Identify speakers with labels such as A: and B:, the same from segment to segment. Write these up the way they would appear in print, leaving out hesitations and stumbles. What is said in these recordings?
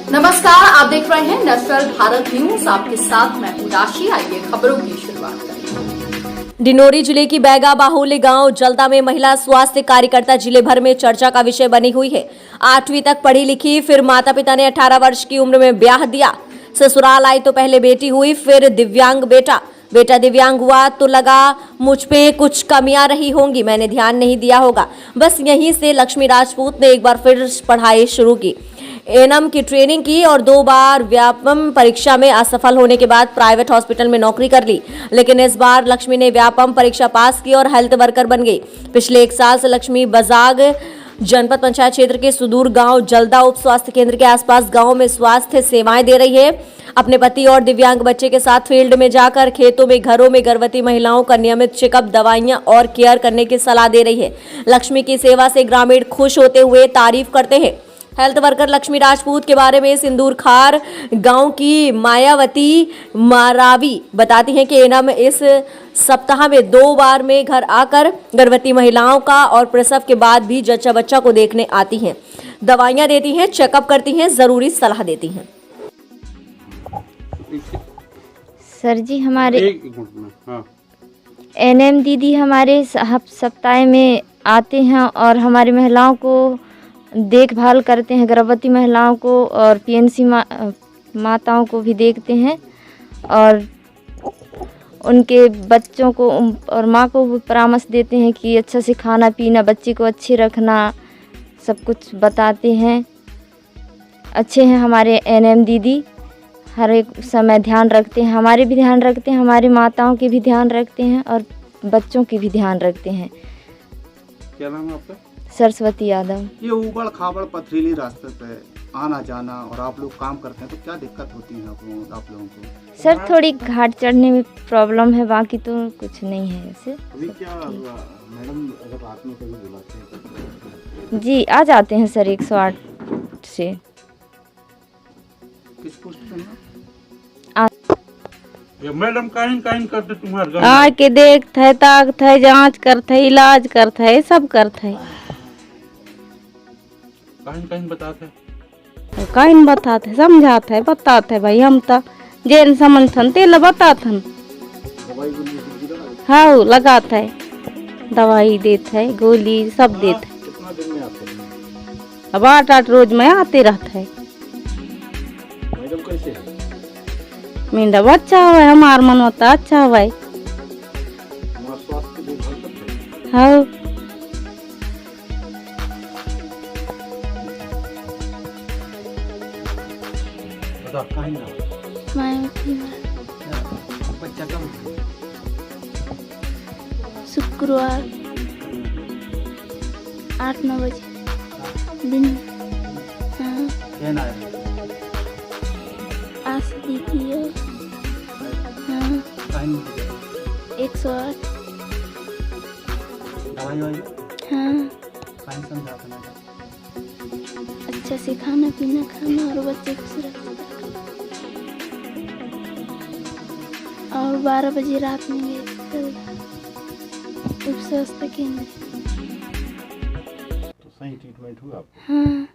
A: नमस्कार, आप देख रहे हैं नेशनल भारत न्यूज। आपके साथ मैं हूं राशि। आइए खबरों की शुरुआत करें।
B: डिंडोरी जिले की बैगा बाहुल्य गांव जलदा में महिला स्वास्थ्य कार्यकर्ता जिले भर में चर्चा का विषय बनी हुई है। 8वीं तक पढ़ी लिखी, फिर माता पिता ने 18 वर्ष की उम्र में ब्याह दिया। ससुराल आई तो पहले बेटी हुई, फिर दिव्यांग बेटा दिव्यांग हुआ तो लगा मुझ पे कुछ कमियां रही होंगी, मैंने ध्यान नहीं दिया होगा। बस यहीं से लक्ष्मी राजपूत ने एक बार फिर पढ़ाई शुरू की, एएनएम की ट्रेनिंग की और 2 बार व्यापम परीक्षा में असफल होने के बाद प्राइवेट हॉस्पिटल में नौकरी कर ली। लेकिन इस बार लक्ष्मी ने व्यापम परीक्षा पास की और हेल्थ वर्कर बन गई। पिछले 1 साल से लक्ष्मी बजाग जनपद पंचायत क्षेत्र के सुदूर गांव जलदा उप स्वास्थ्य केंद्र के आसपास गांव में स्वास्थ्य सेवाएं दे रही है। अपने पति और दिव्यांग बच्चे के साथ फील्ड में जाकर खेतों में, घरों में गर्भवती महिलाओं का नियमित चेकअप, दवाइयां और केयर करने की सलाह दे रही है। लक्ष्मी की सेवा से ग्रामीण खुश होते हुए तारीफ करते हैं। हेल्थ वर्कर लक्ष्मी राजपूत के बारे में सिंदूर खार गांव की मायावती मारावी बताती हैं कि एएनएम इस सप्ताह में 2 बार में घर आकर गर्भवती महिलाओं का और प्रसव के बाद भी जच्चा बच्चा को देखने आती हैं, दवाइयां देती हैं, चेकअप करती हैं, जरूरी सलाह देती हैं।
C: सर जी, हमारे एएनएम दीदी हमारे सप्ताह में आते हैं और हमारी महिलाओं को देखभाल करते हैं, गर्भवती महिलाओं को और पीएनसी माताओं को भी देखते हैं और उनके बच्चों को और माँ को भी परामर्श देते हैं कि अच्छा से खाना पीना, बच्चे को अच्छे रखना, सब कुछ बताते हैं। अच्छे हैं हमारे एएनएम दीदी, हर एक समय ध्यान रखते हैं, हमारे भी ध्यान रखते हैं, हमारी माताओं के भी ध्यान रखते हैं और बच्चों की भी ध्यान रखते हैं।
D: क्या नाम है आपका?
C: सरस्वती यादव।
D: ये ऊबड़ खाबड़ पथरीली रास्ते पे आना जाना और आप लोग काम करते हैं तो क्या दिक्कत होती है आप लोगों को?
C: सर, थोड़ी घाट चढ़ने में प्रॉब्लम है, बाकी तो कुछ नहीं है वैसे।
D: अभी क्या मैडम अगर रात में कभी बुलाते हैं तो?
C: जी, आ जाते हैं सर 108 से।
D: किस पोस्ट पे ना?
E: ये मैडम काइन करते तुम्हारे
F: आ के देखते है, ताकते है, जांच करते है, इलाज करते है, सब करते है।
E: काइन बताते
F: काइन बताते समझाते है, बताते है भाई, हम तो जेन समझन तेल बताते हैं। हाँ, लगाते है, दवाई देते है, गोली सब देते है।
D: कितना दिन में आते हैं?
F: अब 8-8 रोज में आते रहते है।
D: मैडम कैसे है?
F: मींडा अच्छा हुआ, हमार मन होता अच्छा हुआ।
D: हमारा स्वास्थ्य की देखभाल करते हैं।
F: हाँ,
D: बता काइन ना बच्चा कब?
G: शुक्रवार 8-9 बजे दिन। हाँ,
D: क्या ना है?
G: आस दीदी है। हाँ,
D: काइन
G: 108।
D: दवाई वाई?
G: हाँ,
D: काइन समझाते हैं।
G: अच्छा से खाना पीना खाना और बच्चे को सुरक्षित रखना। और 12 बजे रात में गए उप स्वास्थ्य केंद्र।
D: तो सही ट्रीटमेंट हुआ?
G: हाँ,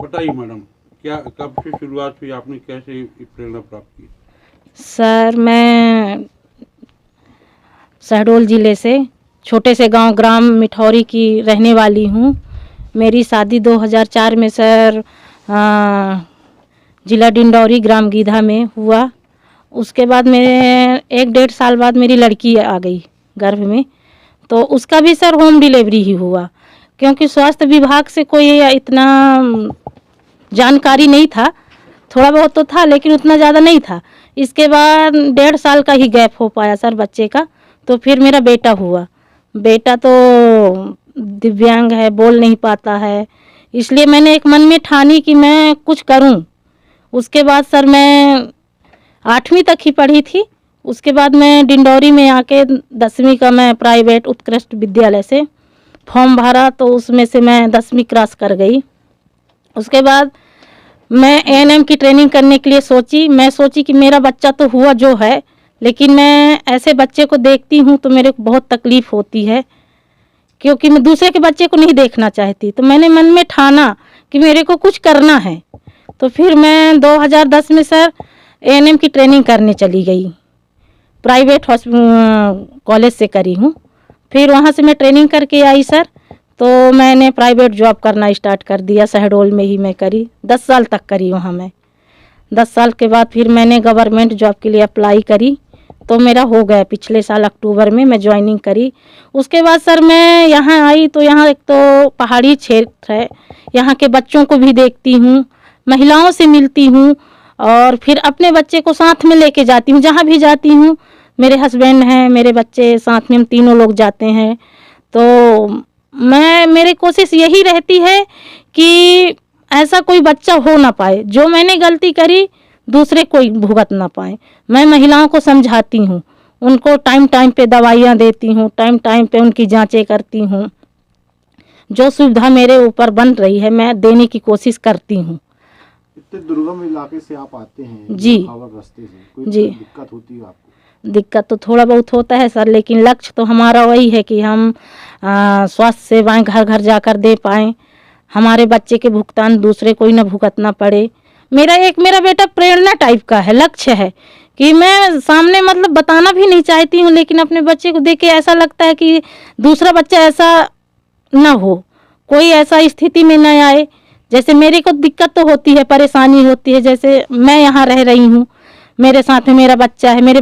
E: बताइए मैडम, क्या कब से शुरुआत हुई, आपने कैसे प्रेरणा प्राप्त की?
F: सर मैं शहडोल जिले से छोटे से गांव ग्राम मिठौरी की रहने वाली हूँ। मेरी शादी 2004 में सर जिला डिंडौरी ग्राम गीधा में हुआ। उसके बाद मेरे 1-1.5 साल बाद मेरी लड़की आ गई गर्भ में, तो उसका भी सर होम डिलीवरी ही हुआ, क्योंकि स्वास्थ्य विभाग से कोई इतना जानकारी नहीं था, थोड़ा बहुत तो था लेकिन उतना ज़्यादा नहीं था। इसके बाद 1.5 साल का ही गैप हो पाया सर बच्चे का, तो फिर मेरा बेटा हुआ। बेटा तो दिव्यांग है, बोल नहीं पाता है, इसलिए मैंने एक मन में ठानी कि मैं कुछ करूं। उसके बाद सर मैं 8वीं तक ही पढ़ी थी। उसके बाद मैं डिंडौरी में आके 10वीं का मैं प्राइवेट उत्कृष्ट विद्यालय से फॉर्म भरा, तो उसमें से मैं 10वीं क्रॉस कर गई। उसके बाद मैं एएनएम की ट्रेनिंग करने के लिए सोची कि मेरा बच्चा तो हुआ जो है, लेकिन मैं ऐसे बच्चे को देखती हूँ तो मेरे को बहुत तकलीफ़ होती है, क्योंकि मैं दूसरे के बच्चे को नहीं देखना चाहती। तो मैंने मन में ठाना कि मेरे को कुछ करना है। तो फिर मैं 2010 में सर एएनएम की ट्रेनिंग करने चली गई, प्राइवेट कॉलेज से करी हूँ। फिर वहाँ से मैं ट्रेनिंग करके आई सर, तो मैंने प्राइवेट जॉब करना स्टार्ट कर दिया। शहडोल में ही मैं करी, 10 साल तक करी वहाँ मैं। 10 साल के बाद फिर मैंने गवर्नमेंट जॉब के लिए अप्लाई करी, तो मेरा हो गया। पिछले साल अक्टूबर में मैं ज्वाइनिंग करी। उसके बाद सर मैं यहाँ आई, तो यहाँ एक तो पहाड़ी क्षेत्र है, यहाँ के बच्चों को भी देखती हूँ, महिलाओं से मिलती हूँ, और फिर अपने बच्चे को साथ में लेके जाती हूँ। जहाँ भी जाती हूँ, मेरे हस्बैंड हैं, मेरे बच्चे साथ में, हम तीनों लोग जाते हैं। तो मेरी कोशिश यही रहती है कि ऐसा कोई बच्चा हो ना पाए, जो मैंने गलती करी दूसरे कोई भुगत ना पाए। मैं महिलाओं को समझाती हूँ, उनको टाइम टाइम पे दवाइयाँ देती हूँ, टाइम टाइम पे उनकी जांचें करती हूँ। जो सुविधा मेरे ऊपर बन रही है मैं देने की कोशिश करती हूँ।
D: इतने दुर्गम इलाके से आप आते हैं
F: जी।
D: रास्ते से, कोई
F: जी।
D: दिक्कत होती है आपको?
F: दिक्कत तो थोड़ा बहुत होता है सर, लेकिन लक्ष्य तो हमारा वही है कि हम स्वास्थ्य सेवाएं घर घर जाकर दे पाएँ, हमारे बच्चे के भुगतान दूसरे कोई ना भुगतना पड़े। मेरा बेटा प्रेरणा टाइप का है, लक्ष्य है कि मैं सामने मतलब बताना भी नहीं चाहती हूँ, लेकिन अपने बच्चे को देख के ऐसा लगता है कि दूसरा बच्चा ऐसा ना हो, कोई ऐसा स्थिति में न आए। जैसे मेरे को दिक्कत तो होती है, परेशानी होती है, जैसे मैं यहाँ रह रही हूँ, मेरे साथ में मेरा बच्चा है, मेरे